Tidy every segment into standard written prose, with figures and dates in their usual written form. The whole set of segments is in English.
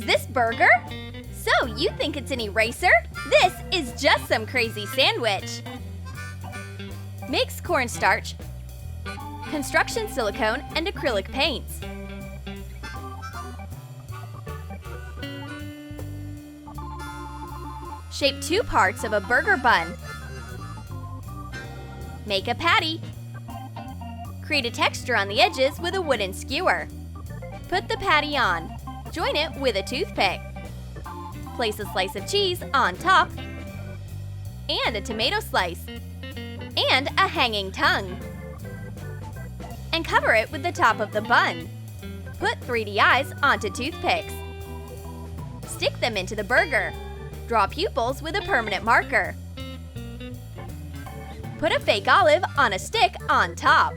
this burger? So you think it's an eraser? This is just some crazy sandwich. Mix cornstarch, construction silicone, and acrylic paints. Shape 2 parts of a burger bun. Make a patty. Create a texture on the edges with a wooden skewer. Put the patty on. Join it with a toothpick. Place a slice of cheese on top, and a tomato slice, and a hanging tongue. And cover it with the top of the bun. Put 3D eyes onto toothpicks. Stick them into the burger. Draw pupils with a permanent marker. Put a fake olive on a stick on top.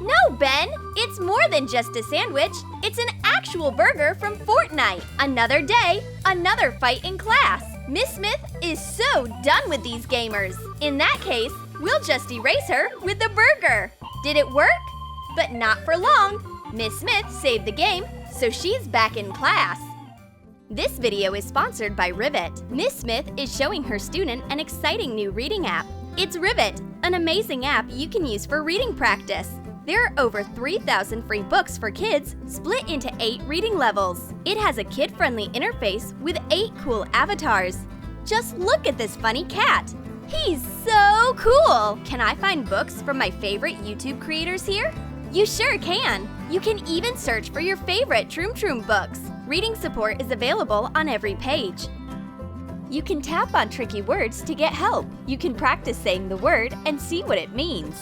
No, Ben! It's more than just a sandwich. It's an actual burger from Fortnite. Another day, another fight in class. Miss Smith is so done with these gamers. In that case, we'll just erase her with the burger. Did it work? But not for long. Miss Smith saved the game, so she's back in class. This video is sponsored by Rivet. Miss Smith is showing her student an exciting new reading app. It's Rivet, an amazing app you can use for reading practice. There are over 3,000 free books for kids split into 8 reading levels. It has a kid-friendly interface with 8 cool avatars. Just look at this funny cat. He's so cool! Can I find books from my favorite YouTube creators here? You sure can! You can even search for your favorite Troom books. Reading support is available on every page. You can tap on tricky words to get help. You can practice saying the word and see what it means.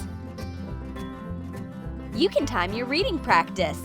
You can time your reading practice.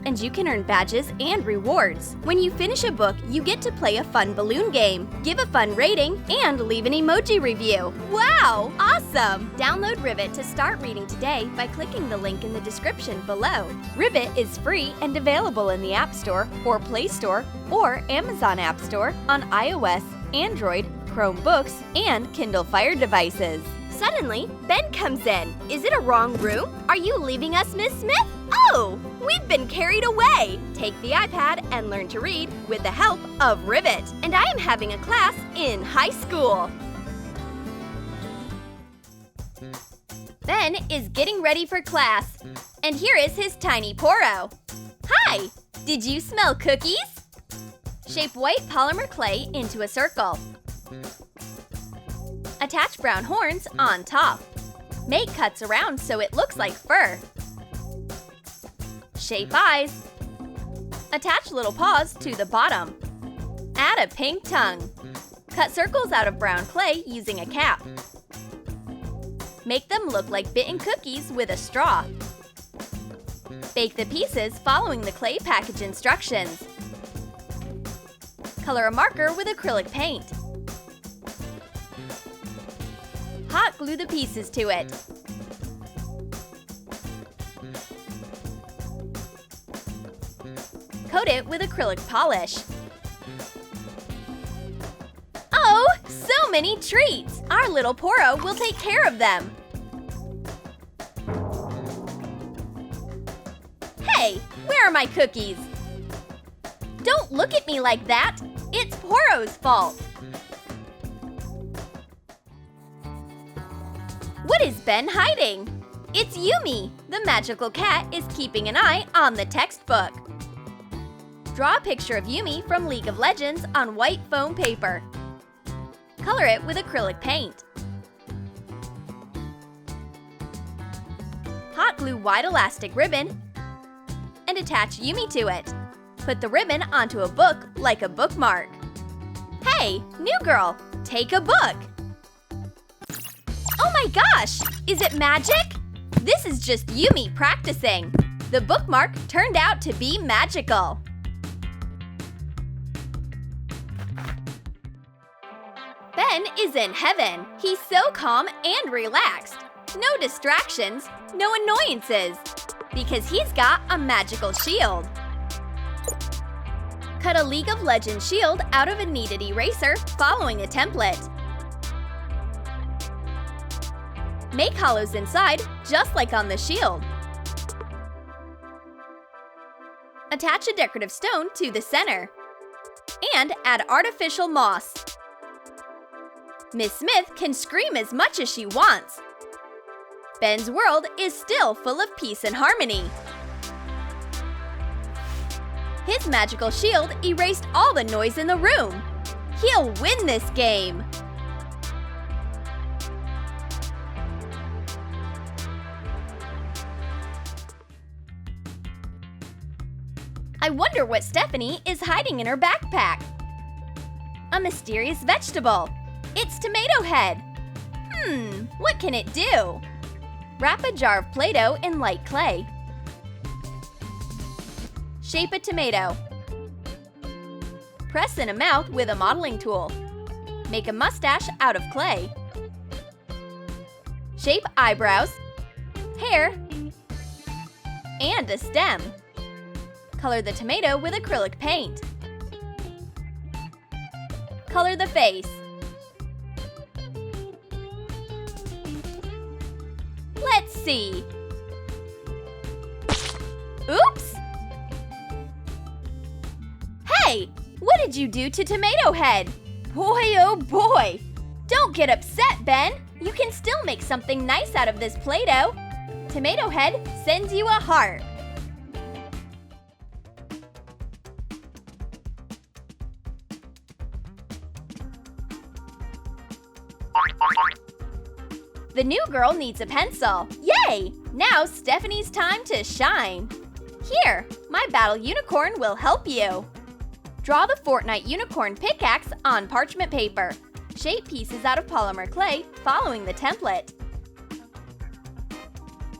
And you can earn badges and rewards. When you finish a book, you get to play a fun balloon game, give a fun rating, and leave an emoji review. Wow! Awesome! Download Rivet to start reading today by clicking the link in the description below. Rivet is free and available in the App Store or Play Store or Amazon App Store on iOS, Android, Chromebooks, and Kindle Fire devices. Suddenly, Ben comes in. Is it a wrong room? Are you leaving us, Miss Smith? Oh, we've been carried away. Take the iPad and learn to read with the help of Rivet. And I am having a class in high school. Ben is getting ready for class. And here is his tiny Poro. Hi, did you smell cookies? Shape white polymer clay into a circle. Attach brown horns on top. Make cuts around so it looks like fur. Shape eyes. Attach little paws to the bottom. Add a pink tongue. Cut circles out of brown clay using a cap. Make them look like bitten cookies with a straw. Bake the pieces following the clay package instructions. Color a marker with acrylic paint. Hot glue the pieces to it. Coat it with acrylic polish. Oh, so many treats! Our little Poro will take care of them. Hey, where are my cookies? Don't look at me like that. It's Poro's fault. What is Ben hiding? It's Yumi! The magical cat is keeping an eye on the textbook. Draw a picture of Yumi from League of Legends on white foam paper. Color it with acrylic paint. Hot glue wide elastic ribbon and attach Yumi to it. Put the ribbon onto a book like a bookmark. Hey, new girl, take a book! Oh my gosh! Is it magic? This is just Yumi practicing. The bookmark turned out to be magical. Ben is in heaven. He's so calm and relaxed. No distractions, no annoyances. Because he's got a magical shield. Cut a League of Legends shield out of a kneaded eraser following a template. Make hollows inside, just like on the shield. Attach a decorative stone to the center. And add artificial moss. Miss Smith can scream as much as she wants. Ben's world is still full of peace and harmony. His magical shield erased all the noise in the room. He'll win this game! I wonder what Stephanie is hiding in her backpack. A mysterious vegetable. It's tomato head. What can it do? Wrap a jar of Play-Doh in light clay. Shape a tomato. Press in a mouth with a modeling tool. Make a mustache out of clay. Shape eyebrows, hair, and a stem. Color the tomato with acrylic paint. Color the face. Let's see. Oops! Hey! What did you do to Tomato Head? Boy, oh boy! Don't get upset, Ben! You can still make something nice out of this Play-Doh. Tomato Head sends you a heart. The new girl needs a pencil. Yay! Now Stephanie's time to shine. Here, my battle unicorn will help you. Draw the Fortnite unicorn pickaxe on parchment paper. Shape pieces out of polymer clay following the template.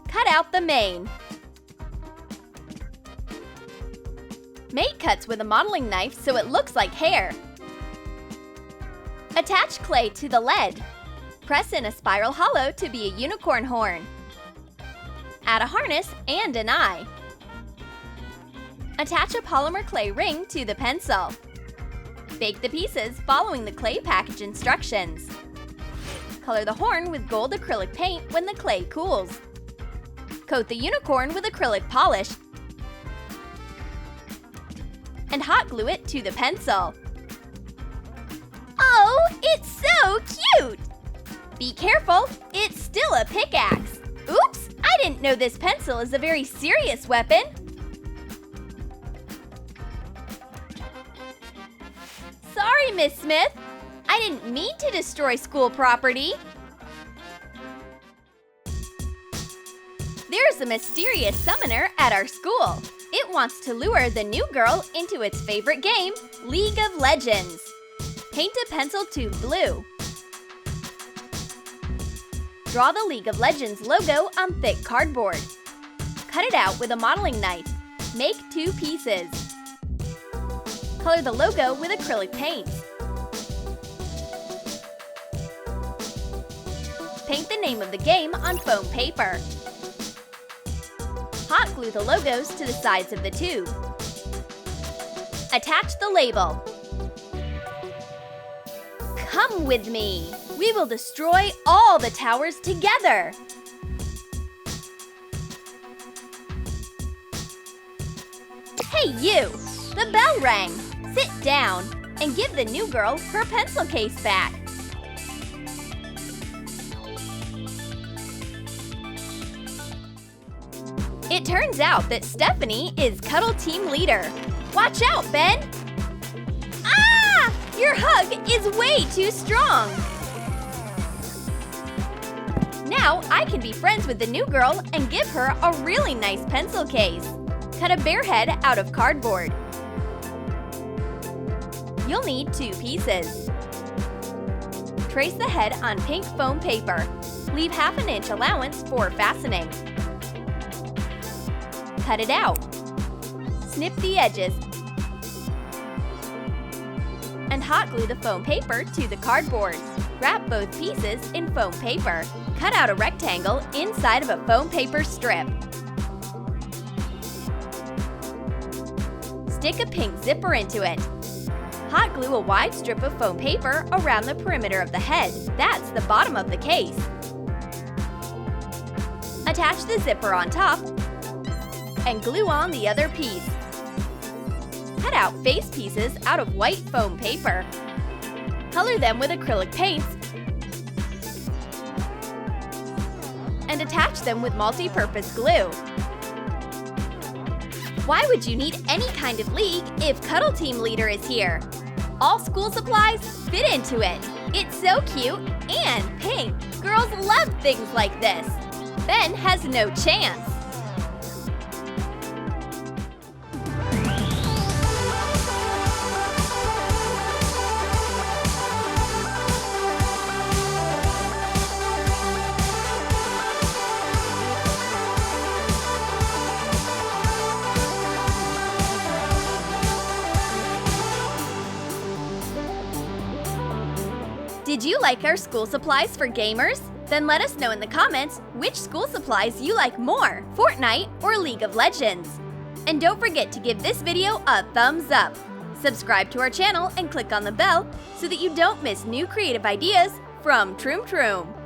Cut out the mane. Make cuts with a modeling knife so it looks like hair. Attach clay to the lead. Press in a spiral hollow to be a unicorn horn. Add a harness and an eye. Attach a polymer clay ring to the pencil. Bake the pieces following the clay package instructions. Color the horn with gold acrylic paint when the clay cools. Coat the unicorn with acrylic polish and hot glue it to the pencil. Oh, it's so cute! Be careful, it's still a pickaxe. Oops, I didn't know this pencil is a very serious weapon. Sorry, Miss Smith. I didn't mean to destroy school property. There's a mysterious summoner at our school. It wants to lure the new girl into its favorite game, League of Legends. Paint a pencil tube blue. Draw the League of Legends logo on thick cardboard. Cut it out with a modeling knife. Make 2 pieces. Color the logo with acrylic paint. Paint the name of the game on foam paper. Hot glue the logos to the sides of the tube. Attach the label. Come with me. We will destroy all the towers together. Hey you! The bell rang. Sit down and give the new girl her pencil case back. It turns out that Stephanie is Cuddle Team Leader. Watch out, Ben! Ah! Your hug is way too strong. Now I can be friends with the new girl and give her a really nice pencil case. Cut a bear head out of cardboard. You'll need 2 pieces. Trace the head on pink foam paper. Leave ½ an inch allowance for fastening. Cut it out. Snip the edges. And hot glue the foam paper to the cardboard. Wrap both pieces in foam paper. Cut out a rectangle inside of a foam paper strip. Stick a pink zipper into it. Hot glue a wide strip of foam paper around the perimeter of the head. That's the bottom of the case. Attach the zipper on top and glue on the other piece. cutout face pieces out of white foam paper. Color them with acrylic paints and attach them with multi-purpose glue. Why would you need any kind of league if Cuddle Team Leader is here? All school supplies fit into it. It's so cute and pink. Girls love things like this. Ben has no chance. Did you like our school supplies for gamers? Then let us know in the comments which school supplies you like more, Fortnite or League of Legends. And don't forget to give this video a thumbs up. Subscribe to our channel and click on the bell so that you don't miss new creative ideas from Troom.